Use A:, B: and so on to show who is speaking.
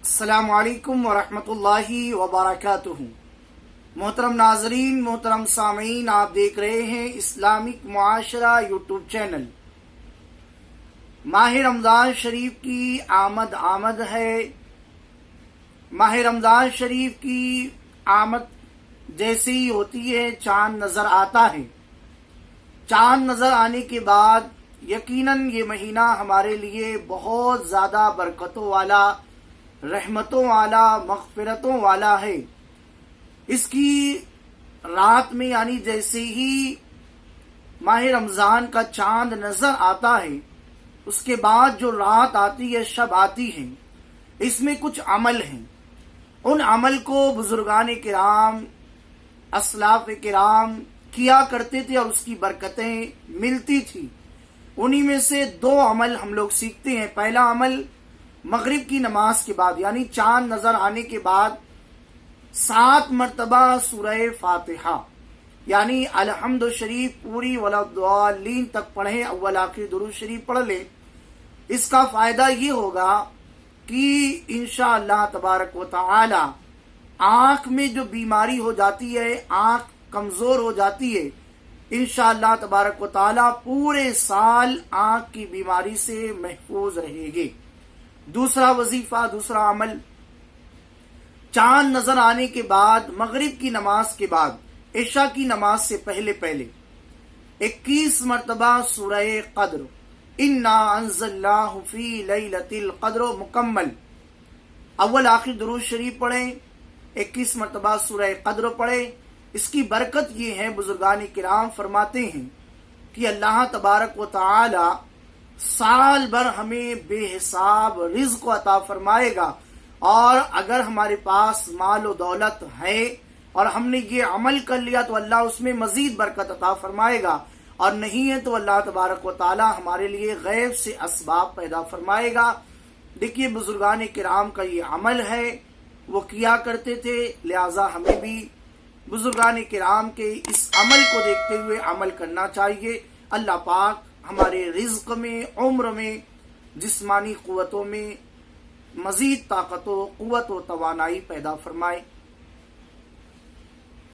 A: अस्सलामु अलैकुम वरहमतुल्लाहि वबरकातुहू। मोहतरम नाजरीन, मोहतरम सामीन, आप देख रहे हैं इस्लामिक मुआशरा यूट्यूब चैनल। माह रमजान शरीफ की आमद है। माह रमजान शरीफ की आमद जैसे ही होती है, चांद नजर आता है। चांद नजर आने के बाद यकीनन ये महीना हमारे लिए बहुत ज्यादा बरकतों वाला, रहमतों वाला, मग़फ़िरतों वाला है। इसकी रात में यानी जैसे ही माह रमजान का चांद नजर आता है, उसके बाद जो रात आती है, शब आती है, इसमें कुछ अमल हैं। उन अमल को बुजुर्गान किराम, असलाफ किराम किया करते थे और उसकी बरकतें मिलती थी। उन्हीं में से दो अमल हम लोग सीखते हैं। पहला अमल मगरिब की नमाज के बाद यानी चांद नजर आने के बाद 7 मरतबा सूरह फातिहा यानी अलहम्दु शरीफ पूरी वलद्दालीन तक पढ़े, अव्वल आखिर दुरूद शरीफ पढ़ ले। इसका फायदा ये होगा कि इंशाअल्लाह तबारक व तआला आंख में जो बीमारी हो जाती है, आंख कमजोर हो जाती है, इंशाअल्लाह तबारक व तआला पूरे साल आंख की बीमारी से महफूज रहेगी। दूसरा वजीफा, दूसरा अमल, चांद नजर आने के बाद मगरिब की नमाज के बाद इशा की नमाज से पहले 21 मरतबा सूरह कद्र, इन्ना अंज़लनाहु फी लैलतिल कद्र मुकम्मल, अव्वल आखिर दुरूद शरीफ पढ़े, 21 मरतबा सूरह कद्र पढ़े। इसकी बरकत ये है, बुजुर्गान किराम फरमाते हैं कि अल्लाह तबारक व तआला साल भर हमें बेहिसाब रिज़्क़ अता फरमाएगा। और अगर हमारे पास माल और दौलत है और हमने ये अमल कर लिया तो अल्लाह उसमें मजीद बरकत अता फरमाएगा, और नहीं है तो अल्लाह तबारक व तआला हमारे लिए गैब से असबाब पैदा फरमाएगा। देखिए, बुजुर्गान किराम का ये अमल है, वो किया करते थे, लिहाजा हमें भी बुजुर्गान किराम के इस अमल को देखते हुए अमल करना चाहिए। अल्लाह पाक हमारे रिज़्क़ में, उम्र में, जिस्मानी क़ुव्वतों में मज़ीद ताक़त व क़ुव्वत व तवानाई पैदा फरमाए।